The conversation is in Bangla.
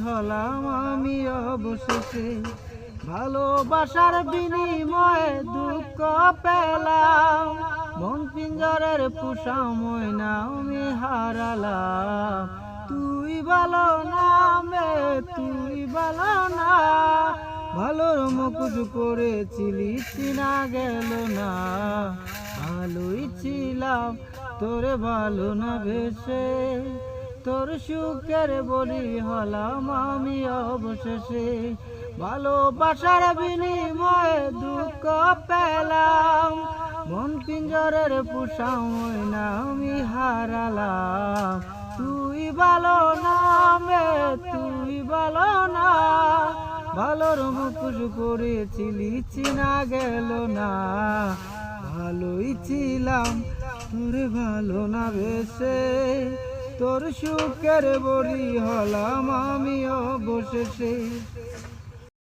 হলাম আমি অবশেষে। ভালোবাসার বিনিময়ে দুঃখ পেলাম, মন পিঞ্জরের পোষা ময়না আমি হারালাম। তুই ভালো না মে, তুই ভালো না, ভালোর মুখোশ পরেছিলি চিনা গেল না। ভালোই ছিলাম তোরে ভালো না বেশে, তোর সুখের বলি হলাম আমি অবশেষে। ভালোবাসার বিনিময়ে দুঃখ পেলাম, মন পিঞ্জরের পোষা ময়না আমি হারালাম। তুই ভালো না মে, তুই ভালো না, ভালোর মুখোশ পরেছিলি চিনা গেল না। ভালোই ছিলাম তোরে ভালো না বেশে, তোর সুখের বলি হলাম আমি অবশেষে।